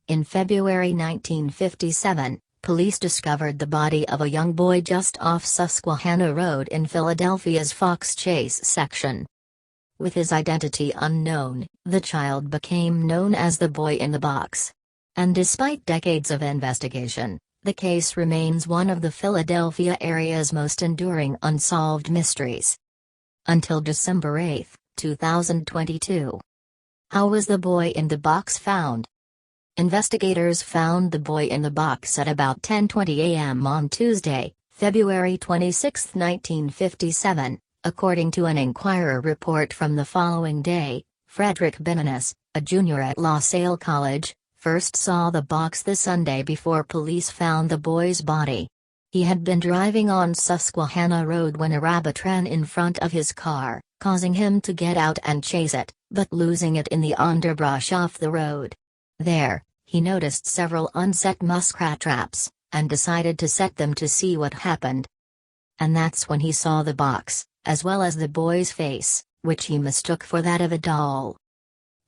In February 1957, police discovered the body of a young boy just off Susquehanna Road in Philadelphia's Fox Chase section. With his identity unknown, the child became known as the boy in the box. And despite decades of investigation, the case remains one of the Philadelphia area's most enduring unsolved mysteries. Until December 8, 2022. How was the boy in the box found? Investigators found the boy in the box at about 10:20 a.m. on Tuesday, February 26, 1957, according to an Enquirer report from the following day. Frederick Benanis, a junior at La Salle College, first saw the box the Sunday before police found the boy's body. He had been driving on Susquehanna Road when a rabbit ran in front of his car, causing him to get out and chase it, but losing it in the underbrush off the road. There, he noticed several unset muskrat traps, and decided to set them to see what happened. And that's when he saw the box, as well as the boy's face, which he mistook for that of a doll.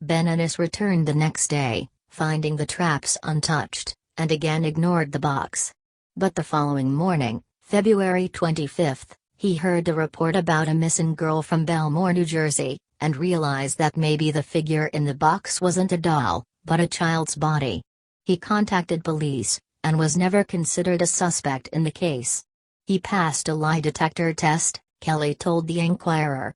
Benanis returned the next day, finding the traps untouched, and again ignored the box. But the following morning, February 25, he heard a report about a missing girl from Belmore, New Jersey, and realized that maybe the figure in the box wasn't a doll, but a child's body. He contacted police, and was never considered a suspect in the case. He passed a lie detector test, Kelly told the Enquirer.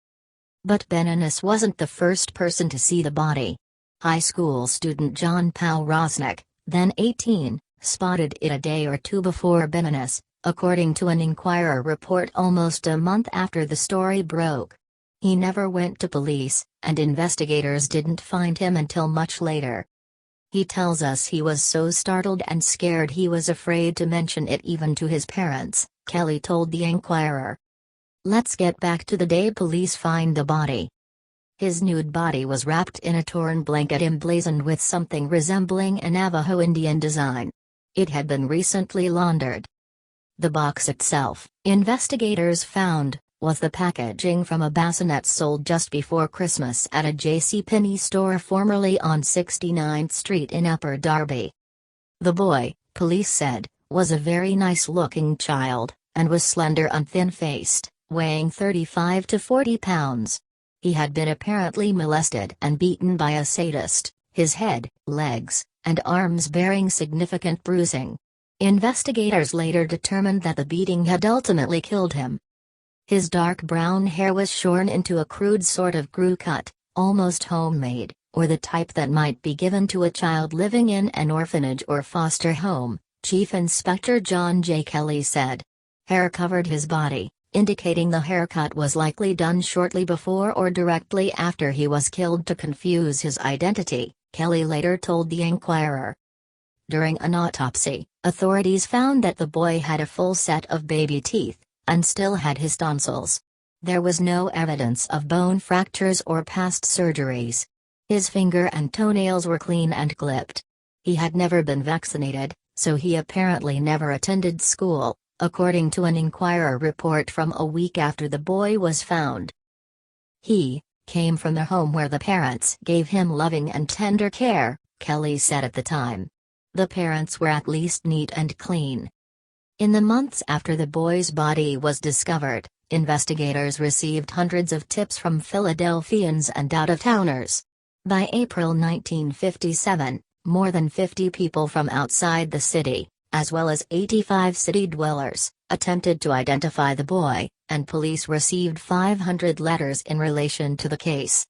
But Benanis wasn't the first person to see the body. High school student John Powell Rosnick, then 18, spotted it a day or two before Benanis, according to an Enquirer report almost a month after the story broke. He never went to police, and investigators didn't find him until much later. He tells us he was so startled and scared he was afraid to mention it even to his parents, Kelly told the Enquirer. Let's get back to the day police find the body. His nude body was wrapped in a torn blanket emblazoned with something resembling a Navajo Indian design. It had been recently laundered. The box itself, investigators found, was the packaging from a bassinet sold just before Christmas at a JCPenney store formerly on 69th Street in Upper Darby. The boy, police said, was a very nice-looking child, and was slender and thin-faced, weighing 35 to 40 pounds. He had been apparently molested and beaten by a sadist, his head, legs, and arms bearing significant bruising. Investigators later determined that the beating had ultimately killed him. His dark brown hair was shorn into a crude sort of crew cut, almost homemade, or the type that might be given to a child living in an orphanage or foster home, Chief Inspector John J. Kelly said. Hair covered his body, indicating the haircut was likely done shortly before or directly after he was killed to confuse his identity, Kelly later told the Enquirer. During an autopsy, authorities found that the boy had a full set of baby teeth, and still had his tonsils. There was no evidence of bone fractures or past surgeries. His finger and toenails were clean and clipped. He had never been vaccinated, so he apparently never attended school, according to an Enquirer report from a week after the boy was found. He came from a home where the parents gave him loving and tender care, Kelly said at the time. The parents were at least neat and clean. In the months after the boy's body was discovered, investigators received hundreds of tips from Philadelphians and out-of-towners. By April 1957, more than 50 people from outside the city, as well as 85 city dwellers, attempted to identify the boy, and police received 500 letters in relation to the case.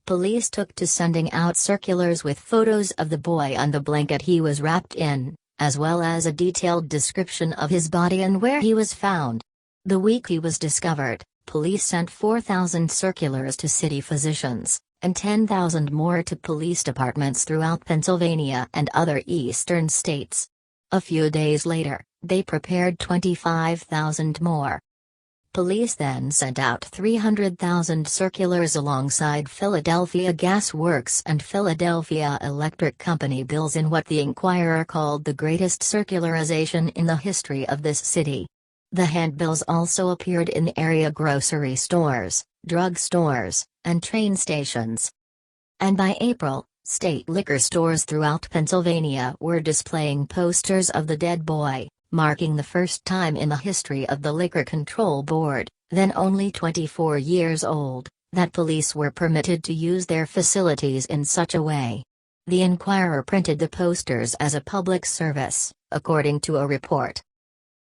Police took to sending out circulars with photos of the boy and the blanket he was wrapped in, as well as a detailed description of his body and where he was found. The week he was discovered, police sent 4,000 circulars to city physicians, and 10,000 more to police departments throughout Pennsylvania and other eastern states. A few days later, they prepared 25,000 more. Police then sent out 300,000 circulars alongside Philadelphia Gas Works and Philadelphia Electric Company bills in what the Enquirer called the greatest circularization in the history of this city. The handbills also appeared in area grocery stores, drug stores, and train stations. And by April, State liquor stores throughout Pennsylvania were displaying posters of the dead boy, marking the first time in the history of the Liquor Control Board, then only 24 years old, that police were permitted to use their facilities in such a way. The Enquirer printed the posters as a public service, according to a report.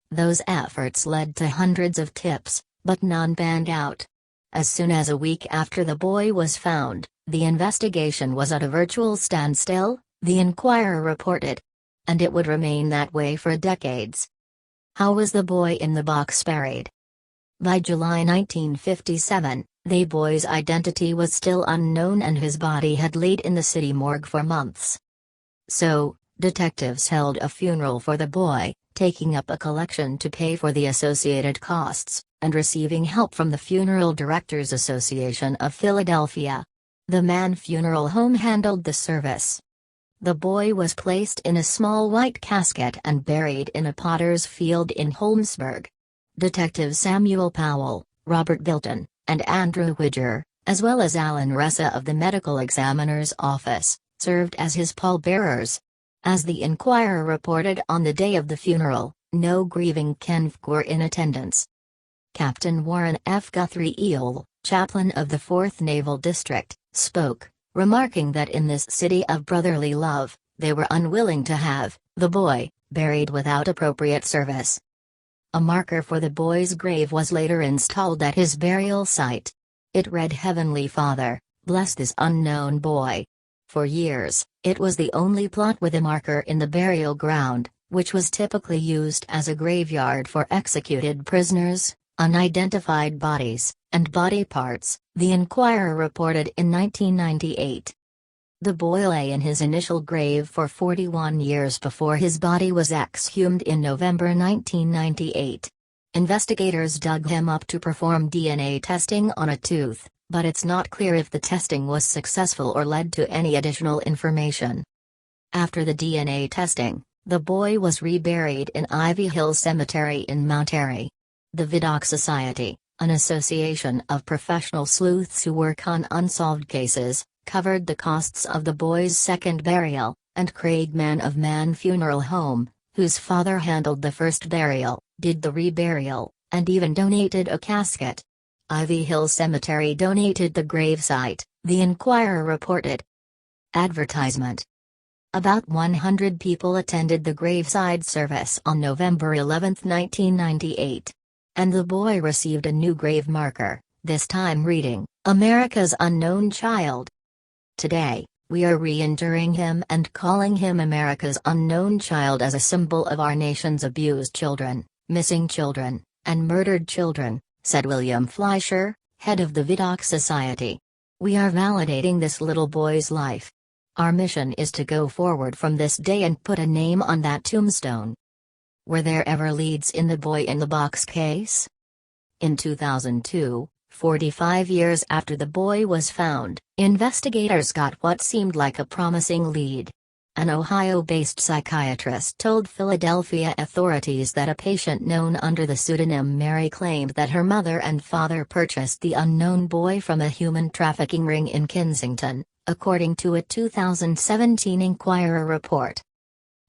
Those efforts led to hundreds of tips, but none panned out. As soon as a week after the boy was found, the investigation was at a virtual standstill, the Enquirer reported. And it would remain that way for decades. How was the boy in the box buried? By July 1957, the boy's identity was still unknown and his body had laid in the city morgue for months. So, detectives held a funeral for the boy, taking up a collection to pay for the associated costs, and receiving help from the Funeral Directors Association of Philadelphia. The Mann Funeral Home handled the service. The boy was placed in a small white casket and buried in a potter's field in Holmesburg. Detectives Samuel Powell, Robert Bilton, and Andrew Widger, as well as Alan Ressa of the Medical Examiner's Office, served as his pallbearers. As the Enquirer reported on the day of the funeral, no grieving kinfolk were in attendance. Captain Warren F. Guthrie Eel, chaplain of the 4th Naval District, spoke, remarking that in this city of brotherly love, they were unwilling to have the boy buried without appropriate service. A marker for the boy's grave was later installed at his burial site. It read, "Heavenly Father, bless this unknown boy." For years, it was the only plot with a marker in the burial ground, which was typically used as a graveyard for executed prisoners, unidentified bodies, and body parts, the Enquirer reported in 1998. The boy lay in his initial grave for 41 years before his body was exhumed in November 1998. Investigators dug him up to perform DNA testing on a tooth, but it's not clear if the testing was successful or led to any additional information. After the DNA testing, the boy was reburied in Ivy Hill Cemetery in Mount Airy. The Vidocq Society, an association of professional sleuths who work on unsolved cases, covered the costs of the boy's second burial, and Craig Mann of Mann Funeral Home, whose father handled the first burial, did the reburial, and even donated a casket. Ivy Hill Cemetery donated the gravesite, the Enquirer reported. Advertisement. About 100 people attended the graveside service on November 11, 1998. And the boy received a new grave marker, this time reading, "America's Unknown Child." Today, we are re-interring him and calling him America's Unknown Child as a symbol of our nation's abused children, missing children, and murdered children, said William Fleischer, head of the Vidocq Society. We are validating this little boy's life. Our mission is to go forward from this day and put a name on that tombstone. Were there ever leads in the boy in the box case? In 2002, 45 years after the boy was found, investigators got what seemed like a promising lead. An Ohio-based psychiatrist told Philadelphia authorities that a patient known under the pseudonym Mary claimed that her mother and father purchased the unknown boy from a human trafficking ring in Kensington, according to a 2017 Enquirer report.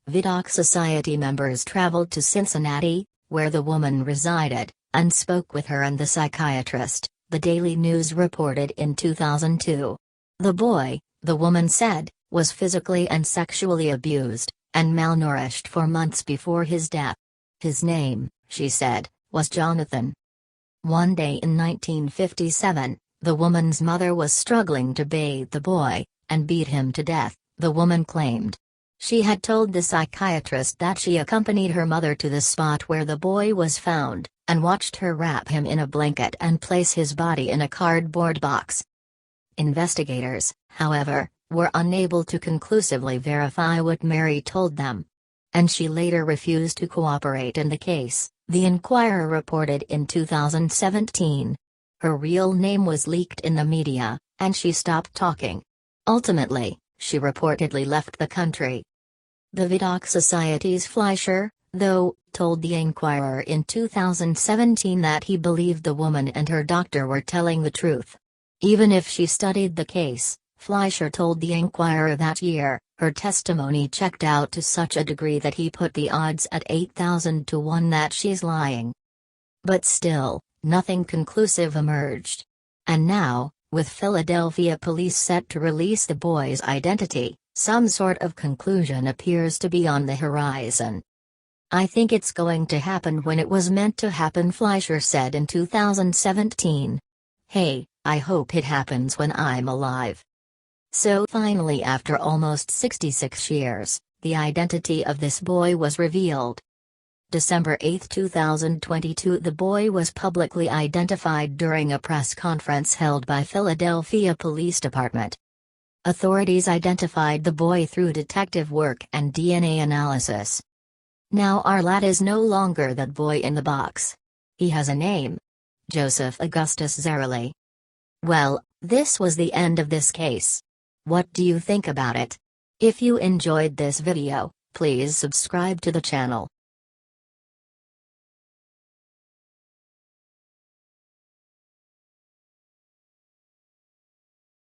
Vidocq Society members traveled to Cincinnati, where the woman resided, and spoke with her and the psychiatrist, the Daily News reported in 2002. The boy, the woman said, was physically and sexually abused, and malnourished for months before his death. His name, she said, was Jonathan. One day in 1957, the woman's mother was struggling to bathe the boy, and beat him to death, the woman claimed. She had told the psychiatrist that she accompanied her mother to the spot where the boy was found, and watched her wrap him in a blanket and place his body in a cardboard box. Investigators, however, were unable to conclusively verify what Mary told them. And she later refused to cooperate in the case, the Enquirer reported in 2017. Her real name was leaked in the media, and she stopped talking. Ultimately, she reportedly left the country. The Vidocq Society's Fleischer, though, told the Enquirer in 2017 that he believed the woman and her doctor were telling the truth. Even if she studied the case, Fleischer told the Inquirer that year, her testimony checked out to such a degree that he put the odds at 8,000 to 1 that she's lying. But still, nothing conclusive emerged. And now, with Philadelphia police set to release the boy's identity, some sort of conclusion appears to be on the horizon. "I think it's going to happen when it was meant to happen," Fleischer said in 2017. "Hey, I hope it happens when I'm alive." So finally, after almost 66 years, the identity of this boy was revealed. December 8, 2022, the boy was publicly identified during a press conference held by Philadelphia Police Department. Authorities identified the boy through detective work and DNA analysis. Now our lad is no longer that boy in the box. He has a name: Joseph Augustus Zarelli. Well, this was the end of this case. What do you think about it? If you enjoyed this video, please subscribe to the channel.